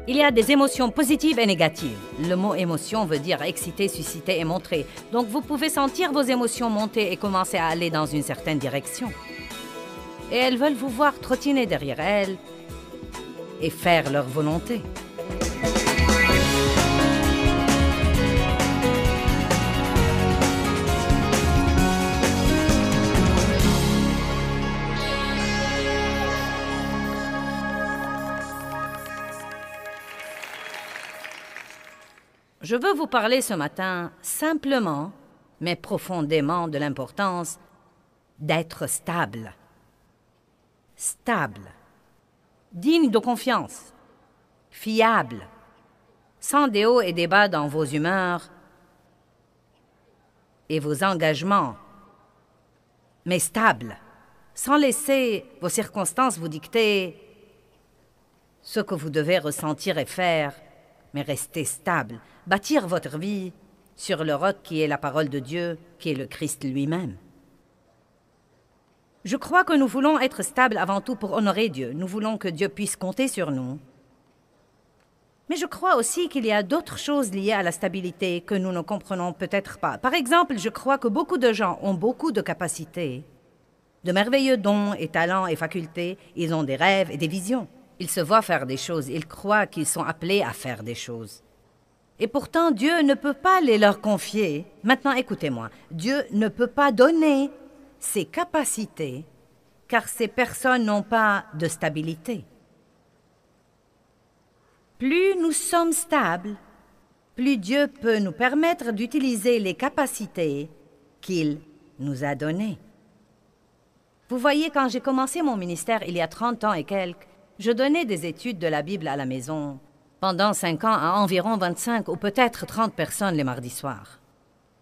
Il y a des émotions positives et négatives. Le mot émotion veut dire exciter, susciter et montrer. Donc vous pouvez sentir vos émotions monter et commencer à aller dans une certaine direction. Et elles veulent vous voir trottiner derrière elles et faire leur volonté. Je veux vous parler ce matin simplement, mais profondément de l'importance d'être stable. Stable, digne de confiance, fiable, sans des hauts et des bas dans vos humeurs et vos engagements, mais stable, sans laisser vos circonstances vous dicter ce que vous devez ressentir et faire, mais rester stable. Bâtir votre vie sur le roc qui est la parole de Dieu, qui est le Christ lui-même. Je crois que nous voulons être stables avant tout pour honorer Dieu. Nous voulons que Dieu puisse compter sur nous. Mais je crois aussi qu'il y a d'autres choses liées à la stabilité que nous ne comprenons peut-être pas. Par exemple, je crois que beaucoup de gens ont beaucoup de capacités, de merveilleux dons et talents et facultés. Ils ont des rêves et des visions. Ils se voient faire des choses. Ils croient qu'ils sont appelés à faire des choses. Et pourtant, Dieu ne peut pas les leur confier. Maintenant, écoutez-moi. Dieu ne peut pas donner ses capacités, car ces personnes n'ont pas de stabilité. Plus nous sommes stables, plus Dieu peut nous permettre d'utiliser les capacités qu'il nous a données. Vous voyez, quand j'ai commencé mon ministère il y a 30 ans et quelques, je donnais des études de la Bible à la maison. Pendant 5 ans à environ 25 ou peut-être 30 personnes les mardis soirs.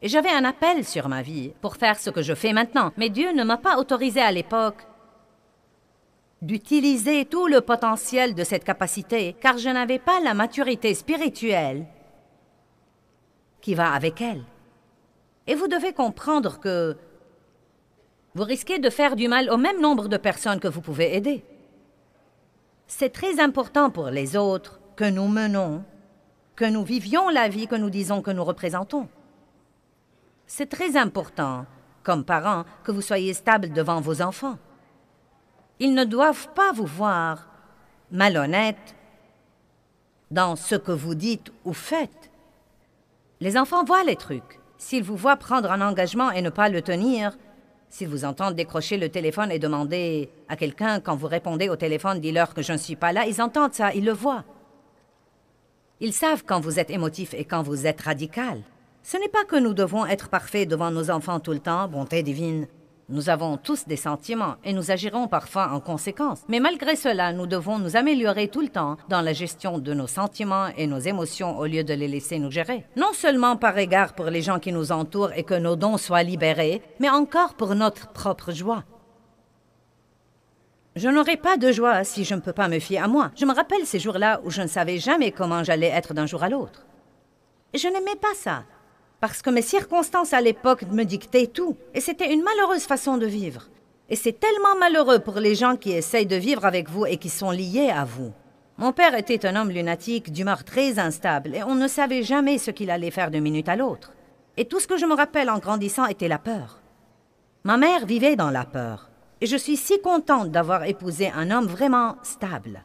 Et j'avais un appel sur ma vie pour faire ce que je fais maintenant. Mais Dieu ne m'a pas autorisé à l'époque d'utiliser tout le potentiel de cette capacité, car je n'avais pas la maturité spirituelle qui va avec elle. Et vous devez comprendre que vous risquez de faire du mal au même nombre de personnes que vous pouvez aider. C'est très important pour les autres que nous menons, que nous vivions la vie que nous disons que nous représentons. C'est très important, comme parents, que vous soyez stables devant vos enfants. Ils ne doivent pas vous voir malhonnête dans ce que vous dites ou faites. Les enfants voient les trucs. S'ils vous voient prendre un engagement et ne pas le tenir, s'ils vous entendent décrocher le téléphone et demander à quelqu'un, quand vous répondez au téléphone, dis-leur que je ne suis pas là, ils entendent ça, ils le voient. Ils savent quand vous êtes émotif et quand vous êtes radical. Ce n'est pas que nous devons être parfaits devant nos enfants tout le temps, bonté divine. Nous avons tous des sentiments et nous agirons parfois en conséquence. Mais malgré cela, nous devons nous améliorer tout le temps dans la gestion de nos sentiments et nos émotions au lieu de les laisser nous gérer. Non seulement par égard pour les gens qui nous entourent et que nos dons soient libérés, mais encore pour notre propre joie. Je n'aurai pas de joie si je ne peux pas me fier à moi. Je me rappelle ces jours-là où je ne savais jamais comment j'allais être d'un jour à l'autre. Et je n'aimais pas ça, parce que mes circonstances à l'époque me dictaient tout. Et c'était une malheureuse façon de vivre. Et c'est tellement malheureux pour les gens qui essayent de vivre avec vous et qui sont liés à vous. Mon père était un homme lunatique, d'humeur très instable, et on ne savait jamais ce qu'il allait faire d'une minute à l'autre. Et tout ce que je me rappelle en grandissant était la peur. Ma mère vivait dans la peur. Et je suis si contente d'avoir épousé un homme vraiment stable.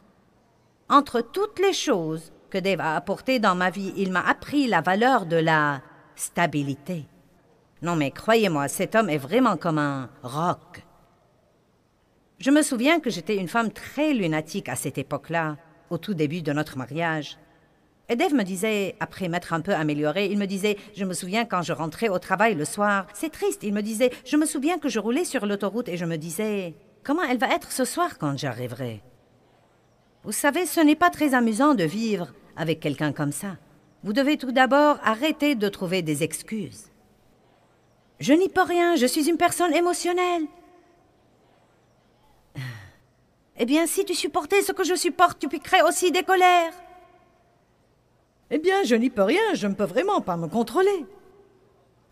Entre toutes les choses que Dave a apportées dans ma vie, il m'a appris la valeur de la stabilité. Non mais croyez-moi, cet homme est vraiment comme un roc. Je me souviens que j'étais une femme très lunatique à cette époque-là, au tout début de notre mariage. Et Dave me disait, après m'être un peu améliorée, il me disait, je me souviens quand je rentrais au travail le soir, c'est triste, il me disait, je me souviens que je roulais sur l'autoroute et je me disais, comment elle va être ce soir quand j'arriverai? Vous savez, ce n'est pas très amusant de vivre avec quelqu'un comme ça. Vous devez tout d'abord arrêter de trouver des excuses. Je n'y peux rien, je suis une personne émotionnelle. Eh bien, si tu supportais ce que je supporte, tu piquerais aussi des colères. Eh bien, je n'y peux rien, je ne peux vraiment pas me contrôler.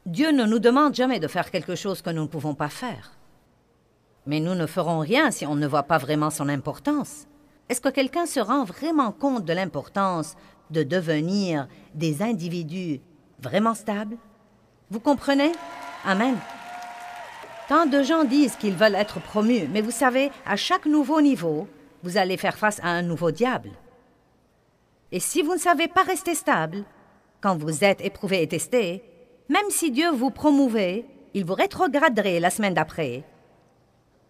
Dieu ne nous demande jamais de faire quelque chose que nous ne pouvons pas faire. Mais nous ne ferons rien si on ne voit pas vraiment son importance. Est-ce que quelqu'un se rend vraiment compte de l'importance de devenir des individus vraiment stables? Vous comprenez? Amen. Tant de gens disent qu'ils veulent être promus, mais vous savez, à chaque nouveau niveau, vous allez faire face à un nouveau diable. Et si vous ne savez pas rester stable, quand vous êtes éprouvé et testé, même si Dieu vous promouvait, il vous rétrograderait la semaine d'après,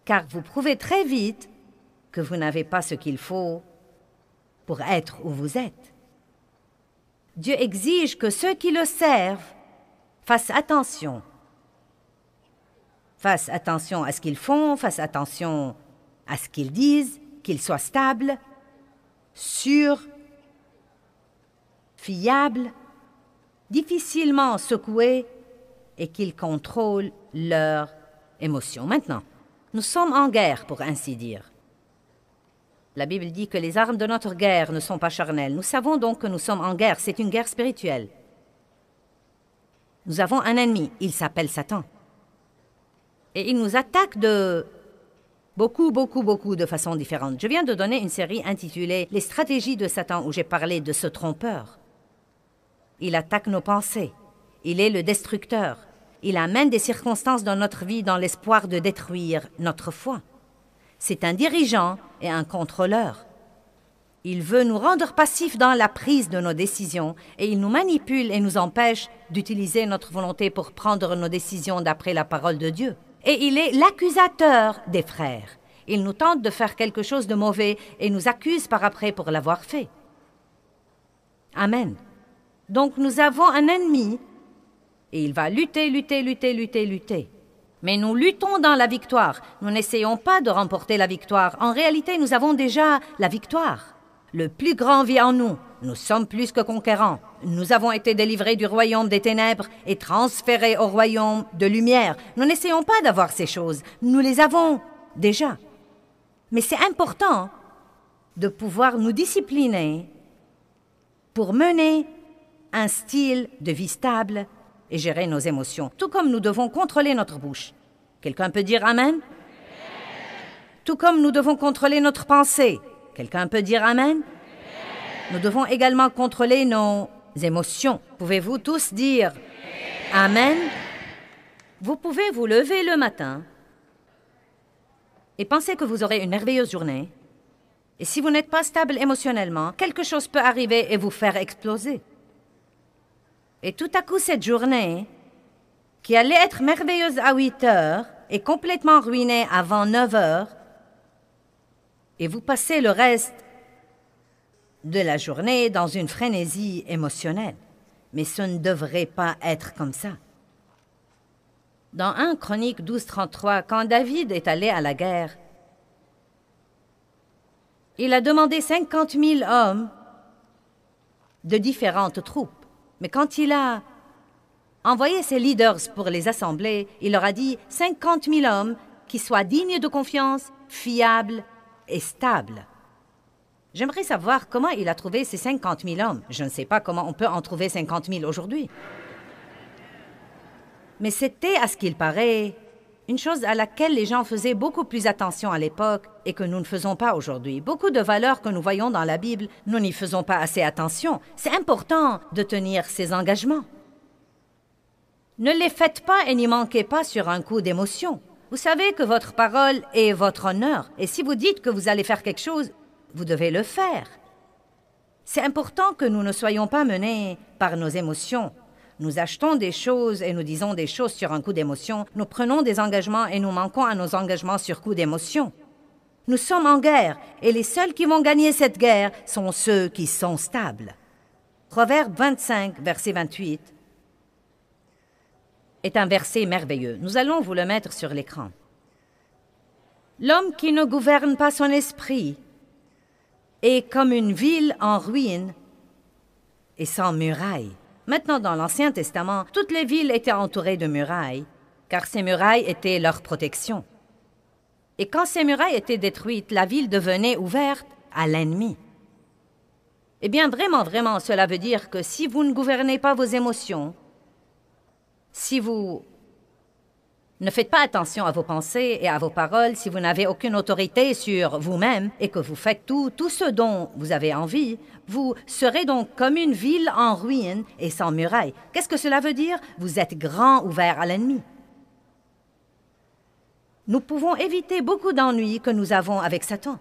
car vous prouvez très vite que vous n'avez pas ce qu'il faut pour être où vous êtes. Dieu exige que ceux qui le servent fassent attention. Fassent attention à ce qu'ils font, fassent attention à ce qu'ils disent, qu'ils soient stables, sûrs, fiables, difficilement secoués et qu'ils contrôlent leurs émotions. Maintenant, nous sommes en guerre, pour ainsi dire. La Bible dit que les armes de notre guerre ne sont pas charnelles. Nous savons donc que nous sommes en guerre. C'est une guerre spirituelle. Nous avons un ennemi. Il s'appelle Satan. Et il nous attaque de beaucoup de façons différentes. Je viens de donner une série intitulée « Les stratégies de Satan » où j'ai parlé de ce trompeur. Il attaque nos pensées. Il est le destructeur. Il amène des circonstances dans notre vie dans l'espoir de détruire notre foi. C'est un dirigeant et un contrôleur. Il veut nous rendre passifs dans la prise de nos décisions et il nous manipule et nous empêche d'utiliser notre volonté pour prendre nos décisions d'après la parole de Dieu. Et il est l'accusateur des frères. Il nous tente de faire quelque chose de mauvais et nous accuse par après pour l'avoir fait. Amen. Donc nous avons un ennemi et il va lutter. Mais nous luttons dans la victoire. Nous n'essayons pas de remporter la victoire. En réalité, nous avons déjà la victoire. Le plus grand vit en nous. Nous sommes plus que conquérants. Nous avons été délivrés du royaume des ténèbres et transférés au royaume de lumière. Nous n'essayons pas d'avoir ces choses. Nous les avons déjà. Mais c'est important de pouvoir nous discipliner pour mener un style de vie stable et gérer nos émotions, tout comme nous devons contrôler notre bouche. Quelqu'un peut dire Amen? Tout comme nous devons contrôler notre pensée. Quelqu'un peut dire Amen? Nous devons également contrôler nos émotions. Pouvez-vous tous dire Amen? Vous pouvez vous lever le matin et penser que vous aurez une merveilleuse journée. Et si vous n'êtes pas stable émotionnellement, quelque chose peut arriver et vous faire exploser. Et tout à coup, cette journée, qui allait être merveilleuse à 8 heures, est complètement ruinée avant 9 heures, et vous passez le reste de la journée dans une frénésie émotionnelle. Mais ce ne devrait pas être comme ça. Dans 1 Chronique 12:33, quand David est allé à la guerre, il a demandé 50 000 hommes de différentes troupes. Mais quand il a envoyé ses leaders pour les assembler, il leur a dit 50 000 hommes qui soient dignes de confiance, fiables et stables. J'aimerais savoir comment il a trouvé ces 50 000 hommes. Je ne sais pas comment on peut en trouver 50 000 aujourd'hui. Mais c'était, à ce qu'il paraît, une chose à laquelle les gens faisaient beaucoup plus attention à l'époque et que nous ne faisons pas aujourd'hui. Beaucoup de valeurs que nous voyons dans la Bible, nous n'y faisons pas assez attention. C'est important de tenir ces engagements. Ne les faites pas et n'y manquez pas sur un coup d'émotion. Vous savez que votre parole est votre honneur. Et si vous dites que vous allez faire quelque chose, vous devez le faire. C'est important que nous ne soyons pas menés par nos émotions. Nous achetons des choses et nous disons des choses sur un coup d'émotion. Nous prenons des engagements et nous manquons à nos engagements sur coup d'émotion. Nous sommes en guerre et les seuls qui vont gagner cette guerre sont ceux qui sont stables. Proverbe 25, verset 28 est un verset merveilleux. Nous allons vous le mettre sur l'écran. L'homme qui ne gouverne pas son esprit est comme une ville en ruine et sans murailles. Maintenant, dans l'Ancien Testament, toutes les villes étaient entourées de murailles, car ces murailles étaient leur protection. Et quand ces murailles étaient détruites, la ville devenait ouverte à l'ennemi. Eh bien, vraiment, cela veut dire que si vous ne gouvernez pas vos émotions, si vous Ne faites pas attention à vos pensées et à vos paroles si vous n'avez aucune autorité sur vous-même et que vous faites tout ce dont vous avez envie. Vous serez donc comme une ville en ruine et sans murailles. Qu'est-ce que cela veut dire? Vous êtes grand ouvert à l'ennemi. Nous pouvons éviter beaucoup d'ennuis que nous avons avec Satan.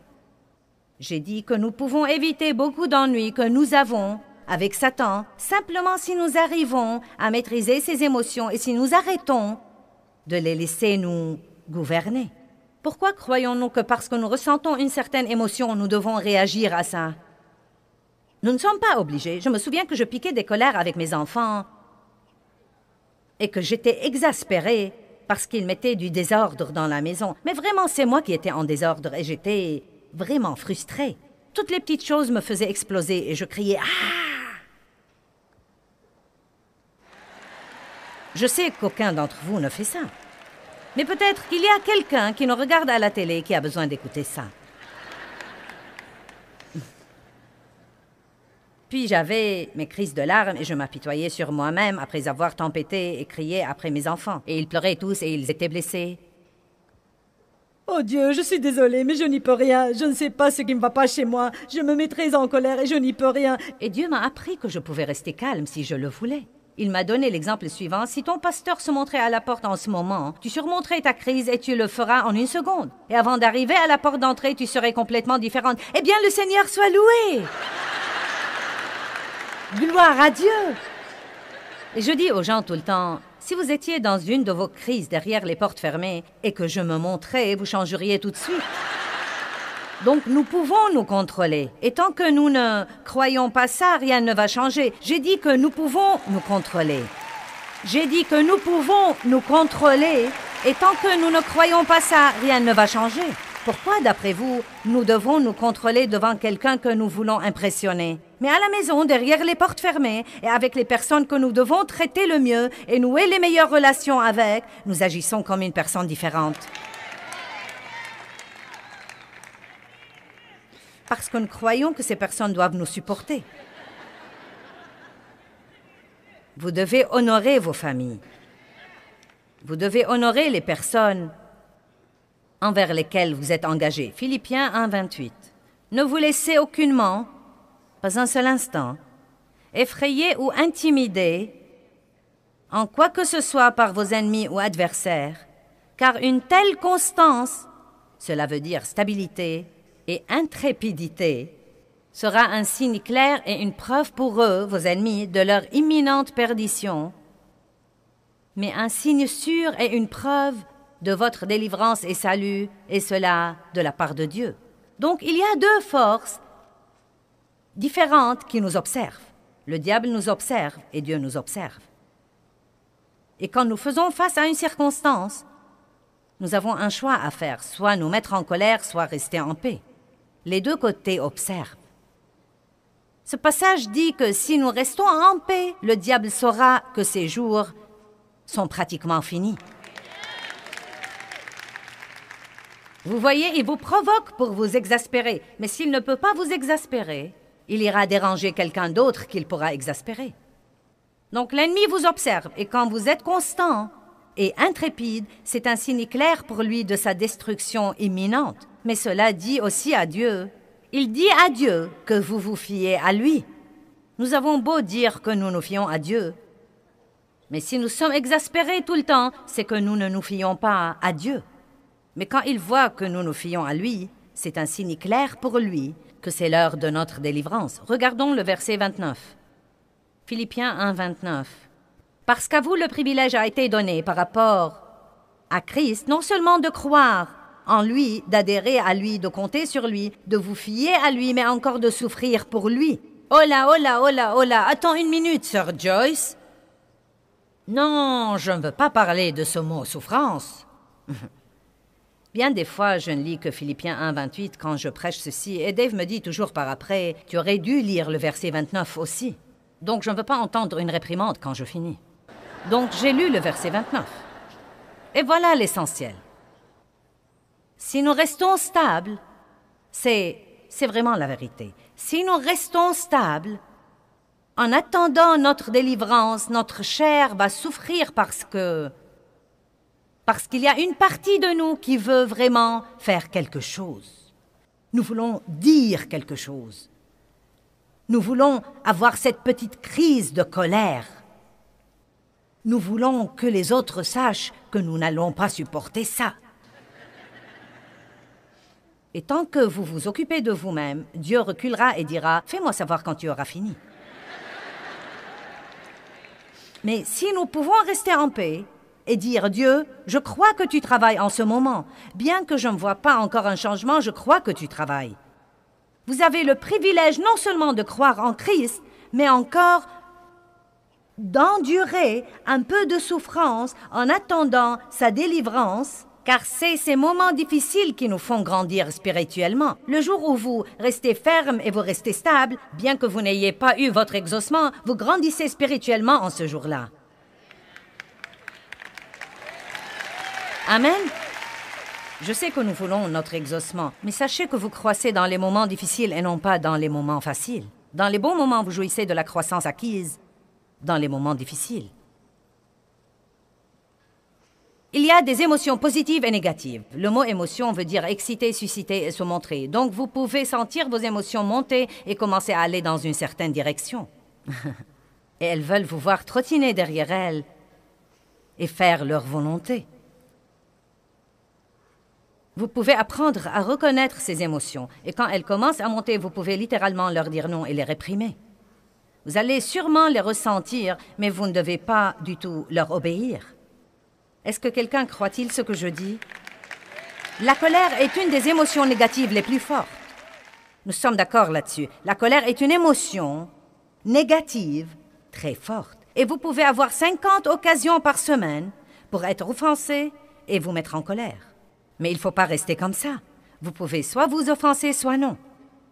J'ai dit que nous pouvons éviter beaucoup d'ennuis que nous avons avec Satan simplement si nous arrivons à maîtriser ses émotions et si nous arrêtons de les laisser nous gouverner. Pourquoi croyons-nous que parce que nous ressentons une certaine émotion, nous devons réagir à ça? Nous ne sommes pas obligés. Je me souviens que je piquais des colères avec mes enfants et que j'étais exaspérée parce qu'ils mettaient du désordre dans la maison. Mais vraiment, c'est moi qui étais en désordre et j'étais vraiment frustrée. Toutes les petites choses me faisaient exploser et je criais « Ah !» Je sais qu'aucun d'entre vous ne fait ça. Mais peut-être qu'il y a quelqu'un qui nous regarde à la télé qui a besoin d'écouter ça. Puis j'avais mes crises de larmes et je m'apitoyais sur moi-même après avoir tempêté et crié après mes enfants. Et ils pleuraient tous et ils étaient blessés. Oh Dieu, je suis désolée, mais je n'y peux rien. Je ne sais pas ce qui ne va pas chez moi. Je me mets très en colère et je n'y peux rien. Et Dieu m'a appris que je pouvais rester calme si je le voulais. Il m'a donné l'exemple suivant. Si ton pasteur se montrait à la porte en ce moment, tu surmonterais ta crise et tu le feras en 1 seconde. Et avant d'arriver à la porte d'entrée, tu serais complètement différente. Eh bien, le Seigneur soit loué! Gloire à Dieu! Et je dis aux gens tout le temps, si vous étiez dans une de vos crises derrière les portes fermées et que je me montrais, vous changeriez tout de suite. Donc nous pouvons nous contrôler. Et tant que nous ne croyons pas ça, rien ne va changer. J'ai dit que nous pouvons nous contrôler. J'ai dit que nous pouvons nous contrôler. Et tant que nous ne croyons pas ça, rien ne va changer. Pourquoi, d'après vous, nous devons nous contrôler devant quelqu'un que nous voulons impressionner? Mais à la maison, derrière les portes fermées, et avec les personnes que nous devons traiter le mieux et nouer les meilleures relations avec, nous agissons comme une personne différente. Parce que nous croyons que ces personnes doivent nous supporter. Vous devez honorer vos familles. Vous devez honorer les personnes envers lesquelles vous êtes engagés. Philippiens 1, 28. Ne vous laissez aucunement, pas un seul instant, effrayer ou intimider en quoi que ce soit par vos ennemis ou adversaires, car une telle constance, cela veut dire stabilité et intrépidité, sera un signe clair et une preuve pour eux, vos ennemis, de leur imminente perdition, mais un signe sûr et une preuve de votre délivrance et salut, et cela de la part de Dieu. Donc il y a 2 forces différentes qui nous observent. Le diable nous observe et Dieu nous observe. Et quand nous faisons face à une circonstance, nous avons un choix à faire, soit nous mettre en colère, soit rester en paix. Les 2 côtés observent. Ce passage dit que si nous restons en paix, le diable saura que ses jours sont pratiquement finis. Vous voyez, il vous provoque pour vous exaspérer, mais s'il ne peut pas vous exaspérer, il ira déranger quelqu'un d'autre qu'il pourra exaspérer. Donc l'ennemi vous observe, et quand vous êtes constant et intrépide, c'est un signe clair pour lui de sa destruction imminente. Mais cela dit aussi à Dieu. Il dit à Dieu que vous vous fiez à lui. Nous avons beau dire que nous nous fions à Dieu, mais si nous sommes exaspérés tout le temps, c'est que nous ne nous fions pas à Dieu. Mais quand il voit que nous nous fions à lui, c'est un signe clair pour lui que c'est l'heure de notre délivrance. Regardons le verset 29. Philippiens 1, 29. Parce qu'à vous le privilège a été donné par rapport à Christ, non seulement de croire en lui, d'adhérer à lui, de compter sur lui, de vous fier à lui, mais encore de souffrir pour lui. Oh là, oh là, oh là, oh là, attends 1 minute, Sir Joyce. Non, je ne veux pas parler de ce mot souffrance. Bien des fois, je ne lis que Philippiens 1, 28 quand je prêche ceci, et Dave me dit toujours par après, tu aurais dû lire le verset 29 aussi. Donc je ne veux pas entendre une réprimande quand je finis. Donc j'ai lu le verset 29. Et voilà l'essentiel. Si nous restons stables, c'est vraiment la vérité. Si nous restons stables, en attendant notre délivrance, notre chair va souffrir parce que Parce qu'il y a une partie de nous qui veut vraiment faire quelque chose. Nous voulons dire quelque chose. Nous voulons avoir cette petite crise de colère. Nous voulons que les autres sachent que nous n'allons pas supporter ça. Et tant que vous vous occupez de vous-même, Dieu reculera et dira « Fais-moi savoir quand tu auras fini. » Mais si nous pouvons rester en paix et dire « Dieu, je crois que tu travailles en ce moment. Bien que je ne vois pas encore un changement, je crois que tu travailles. » Vous avez le privilège non seulement de croire en Christ, mais encore d'endurer un peu de souffrance en attendant sa délivrance, car c'est ces moments difficiles qui nous font grandir spirituellement. Le jour où vous restez ferme et vous restez stable, bien que vous n'ayez pas eu votre exaucement, vous grandissez spirituellement en ce jour-là. Amen. Je sais que nous voulons notre exaucement, mais sachez que vous croissez dans les moments difficiles et non pas dans les moments faciles. Dans les bons moments, vous jouissez de la croissance acquise. Dans les moments difficiles. Il y a des émotions positives et négatives. Le mot émotion veut dire exciter, susciter et se montrer. Donc vous pouvez sentir vos émotions monter et commencer à aller dans une certaine direction. Et elles veulent vous voir trottiner derrière elles et faire leur volonté. Vous pouvez apprendre à reconnaître ces émotions. Et quand elles commencent à monter, vous pouvez littéralement leur dire non et les réprimer. Vous allez sûrement les ressentir, mais vous ne devez pas du tout leur obéir. Est-ce que quelqu'un croit-il ce que je dis? La colère est une des émotions négatives les plus fortes. Nous sommes d'accord là-dessus. La colère est une émotion négative très forte. Et vous pouvez avoir 50 occasions par semaine pour être offensé et vous mettre en colère. Mais il ne faut pas rester comme ça. Vous pouvez soit vous offenser, soit non.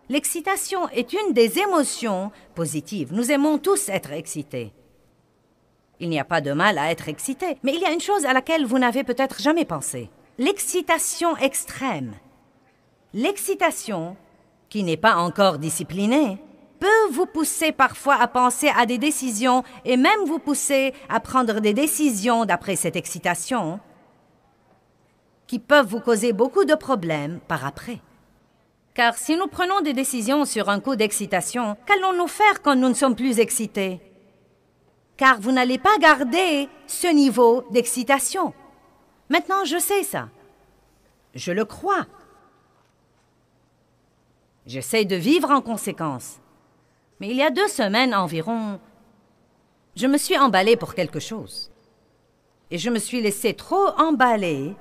L'excitation est une des émotions positives. Nous aimons tous être excités. Il n'y a pas de mal à être excité, mais il y a une chose à laquelle vous n'avez peut-être jamais pensé. L'excitation extrême. L'excitation, qui n'est pas encore disciplinée, peut vous pousser parfois à penser à des décisions et même vous pousser à prendre des décisions d'après cette excitation qui peuvent vous causer beaucoup de problèmes par après. Car si nous prenons des décisions sur un coup d'excitation, qu'allons-nous faire quand nous ne sommes plus excités? Car vous n'allez pas garder ce niveau d'excitation. Maintenant, je sais ça. Je le crois. J'essaie de vivre en conséquence. Mais il y a 2 semaines environ, je me suis emballée pour quelque chose. Et je me suis laissée trop emballer.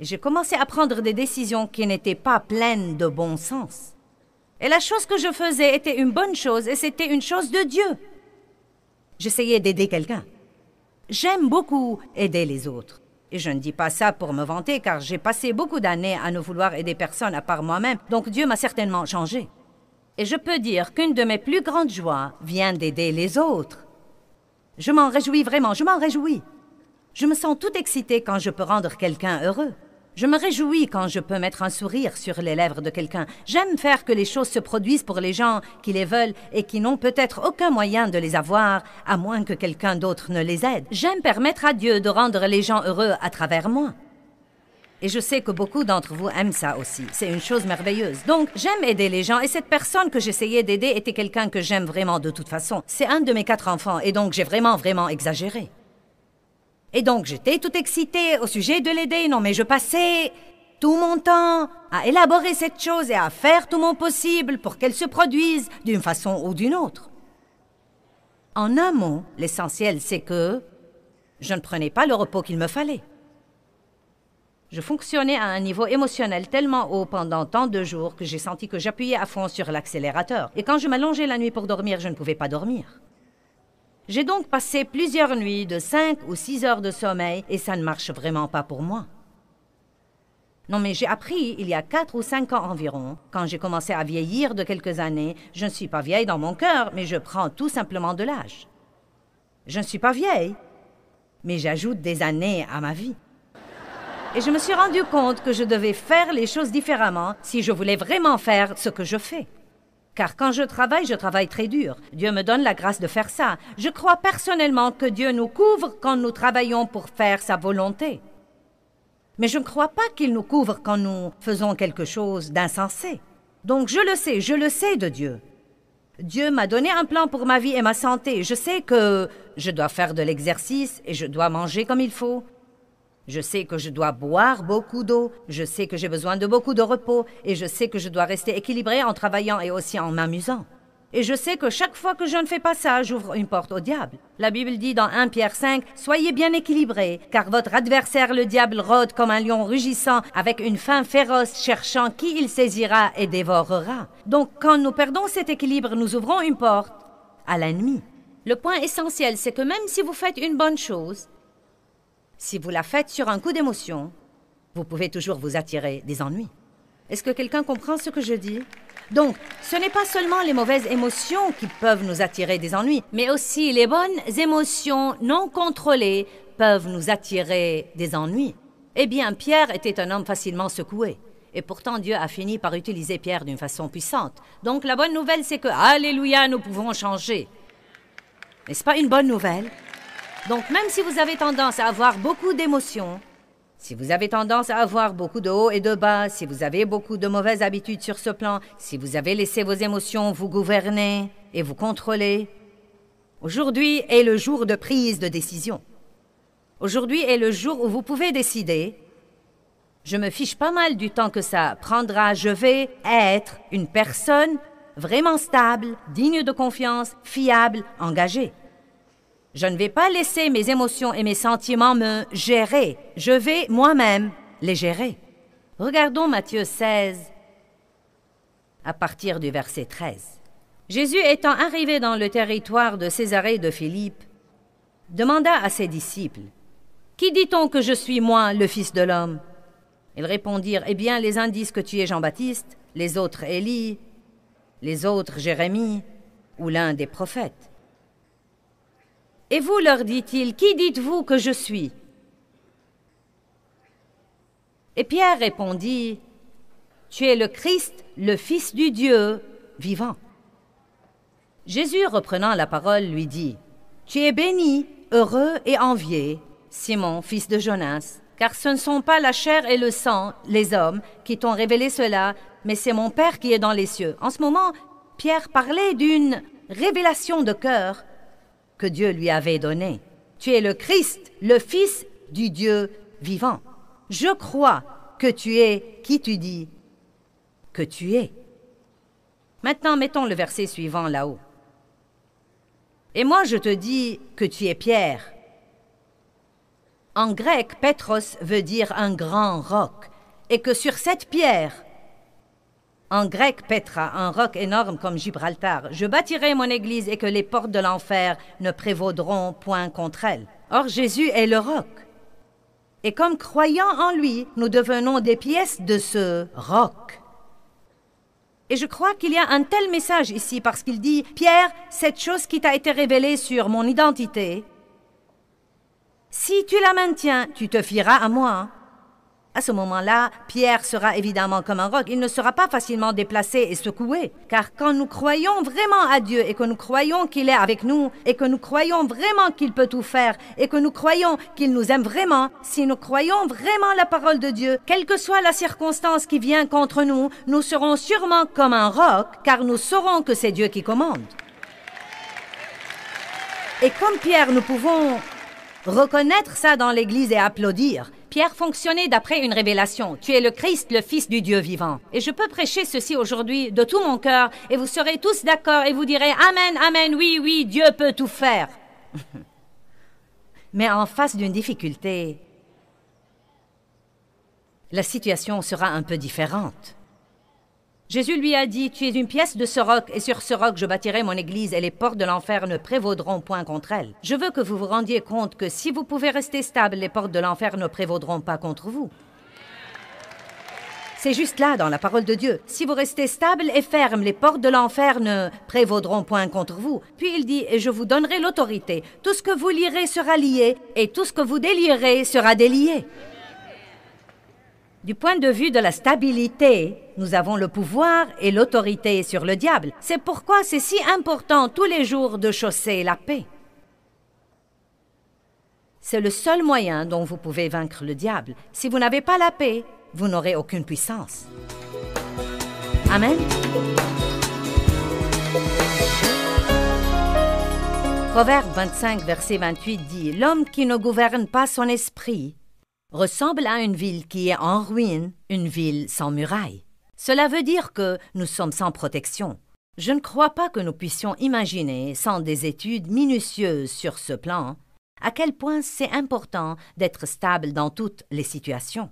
Et j'ai commencé à prendre des décisions qui n'étaient pas pleines de bon sens. Et la chose que je faisais était une bonne chose et c'était une chose de Dieu. J'essayais d'aider quelqu'un. J'aime beaucoup aider les autres. Et je ne dis pas ça pour me vanter, car j'ai passé beaucoup d'années à ne vouloir aider personne à part moi-même, donc Dieu m'a certainement changé. Et je peux dire qu'une de mes plus grandes joies vient d'aider les autres. Je m'en réjouis vraiment, je m'en réjouis. Je me sens tout excitée quand je peux rendre quelqu'un heureux. Je me réjouis quand je peux mettre un sourire sur les lèvres de quelqu'un. J'aime faire que les choses se produisent pour les gens qui les veulent et qui n'ont peut-être aucun moyen de les avoir, à moins que quelqu'un d'autre ne les aide. J'aime permettre à Dieu de rendre les gens heureux à travers moi. Et je sais que beaucoup d'entre vous aiment ça aussi. C'est une chose merveilleuse. Donc, j'aime aider les gens et cette personne que j'essayais d'aider était quelqu'un que j'aime vraiment de toute façon. C'est un de mes 4 enfants et donc j'ai vraiment exagéré. Et donc, j'étais tout excitée au sujet de l'aider. Non, mais je passais tout mon temps à élaborer cette chose et à faire tout mon possible pour qu'elle se produise d'une façon ou d'une autre. En un mot, l'essentiel, c'est que je ne prenais pas le repos qu'il me fallait. Je fonctionnais à un niveau émotionnel tellement haut pendant tant de jours que j'ai senti que j'appuyais à fond sur l'accélérateur. Et quand je m'allongeais la nuit pour dormir, je ne pouvais pas dormir. J'ai donc passé plusieurs nuits de 5 ou 6 heures de sommeil et ça ne marche vraiment pas pour moi. Non, mais j'ai appris il y a 4 ou 5 ans environ, quand j'ai commencé à vieillir de quelques années. Je ne suis pas vieille dans mon cœur, mais je prends tout simplement de l'âge. Je ne suis pas vieille, mais j'ajoute des années à ma vie. Et je me suis rendu compte que je devais faire les choses différemment si je voulais vraiment faire ce que je fais. Car quand je travaille très dur. Dieu me donne la grâce de faire ça. Je crois personnellement que Dieu nous couvre quand nous travaillons pour faire sa volonté. Mais je ne crois pas qu'il nous couvre quand nous faisons quelque chose d'insensé. Donc je le sais de Dieu. Dieu m'a donné un plan pour ma vie et ma santé. Je sais que je dois faire de l'exercice et je dois manger comme il faut. Je sais que je dois boire beaucoup d'eau. Je sais que j'ai besoin de beaucoup de repos. Et je sais que je dois rester équilibré en travaillant et aussi en m'amusant. Et je sais que chaque fois que je ne fais pas ça, j'ouvre une porte au diable. La Bible dit dans 1 Pierre 5, « Soyez bien équilibrés, car votre adversaire le diable rôde comme un lion rugissant, avec une faim féroce, cherchant qui il saisira et dévorera. » Donc quand nous perdons cet équilibre, nous ouvrons une porte à l'ennemi. Le point essentiel, c'est que même si vous faites une bonne chose, si vous la faites sur un coup d'émotion, vous pouvez toujours vous attirer des ennuis. Est-ce que quelqu'un comprend ce que je dis? Donc, ce n'est pas seulement les mauvaises émotions qui peuvent nous attirer des ennuis, mais aussi les bonnes émotions non contrôlées peuvent nous attirer des ennuis. Eh bien, Pierre était un homme facilement secoué. Et pourtant, Dieu a fini par utiliser Pierre d'une façon puissante. Donc, la bonne nouvelle, c'est que, alléluia, nous pouvons changer. N'est-ce pas une bonne nouvelle? Donc, même si vous avez tendance à avoir beaucoup d'émotions, si vous avez tendance à avoir beaucoup de hauts et de bas, si vous avez beaucoup de mauvaises habitudes sur ce plan, si vous avez laissé vos émotions vous gouverner et vous contrôler, aujourd'hui est le jour de prise de décision. Aujourd'hui est le jour où vous pouvez décider. Je me fiche pas mal du temps que ça prendra. Je vais être une personne vraiment stable, digne de confiance, fiable, engagée. Je ne vais pas laisser mes émotions et mes sentiments me gérer. Je vais moi-même les gérer. Regardons Matthieu 16, à partir du verset 13. Jésus étant arrivé dans le territoire de Césarée de Philippe, demanda à ses disciples, « Qui dit-on que je suis, moi, le Fils de l'homme » Ils répondirent, « Eh bien, les uns disent que tu es Jean-Baptiste, les autres Élie, les autres Jérémie, ou l'un des prophètes. » Et vous, leur dit-il, qui dites-vous que je suis? Et Pierre répondit, tu es le Christ, le Fils du Dieu vivant. Jésus, reprenant la parole, lui dit, tu es béni, heureux et envié, Simon, fils de Jonas, car ce ne sont pas la chair et le sang, les hommes, qui t'ont révélé cela, mais c'est mon Père qui est dans les cieux. En ce moment, Pierre parlait d'une révélation de cœur que Dieu lui avait donné. Tu es le Christ, le Fils du Dieu vivant. Je crois que tu es qui tu dis que tu es. Maintenant, mettons le verset suivant là-haut. Et moi, je te dis que tu es Pierre. En grec, Pétros veut dire un grand roc, et que sur cette pierre, en grec, Petra, un roc énorme comme Gibraltar, je bâtirai mon église et que les portes de l'enfer ne prévaudront point contre elle. Or, Jésus est le roc. Et comme croyant en lui, nous devenons des pièces de ce roc. Et je crois qu'il y a un tel message ici parce qu'il dit, Pierre, cette chose qui t'a été révélée sur mon identité, si tu la maintiens, tu te fieras à moi. À ce moment-là, Pierre sera évidemment comme un roc. Il ne sera pas facilement déplacé et secoué. Car quand nous croyons vraiment à Dieu et que nous croyons qu'il est avec nous et que nous croyons vraiment qu'il peut tout faire et que nous croyons qu'il nous aime vraiment, si nous croyons vraiment la parole de Dieu, quelle que soit la circonstance qui vient contre nous, nous serons sûrement comme un roc car nous saurons que c'est Dieu qui commande. Et comme Pierre, nous pouvons reconnaître ça dans l'Église et applaudir. Pierre fonctionnait d'après une révélation. Tu es le Christ, le Fils du Dieu vivant. Et je peux prêcher ceci aujourd'hui de tout mon cœur et vous serez tous d'accord et vous direz « Amen, Amen, oui, oui, Dieu peut tout faire. » Mais en face d'une difficulté, la situation sera un peu différente. Jésus lui a dit, tu es une pièce de ce roc, et sur ce roc je bâtirai mon église, et les portes de l'enfer ne prévaudront point contre elle. Je veux que vous vous rendiez compte que si vous pouvez rester stable, les portes de l'enfer ne prévaudront pas contre vous. C'est juste là, dans la parole de Dieu. Si vous restez stable et ferme, les portes de l'enfer ne prévaudront point contre vous. Puis il dit, et je vous donnerai l'autorité. Tout ce que vous lirez sera lié, et tout ce que vous délierez sera délié. Du point de vue de la stabilité, nous avons le pouvoir et l'autorité sur le diable. C'est pourquoi c'est si important tous les jours de chausser la paix. C'est le seul moyen dont vous pouvez vaincre le diable. Si vous n'avez pas la paix, vous n'aurez aucune puissance. Amen. Proverbe 25, verset 28 dit « L'homme qui ne gouverne pas son esprit ressemble à une ville qui est en ruine, une ville sans murailles. » Cela veut dire que nous sommes sans protection. Je ne crois pas que nous puissions imaginer, sans des études minutieuses sur ce plan, à quel point c'est important d'être stable dans toutes les situations.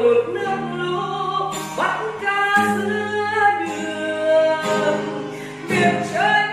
lụt nước lũ bắt cá giữa đường biển trời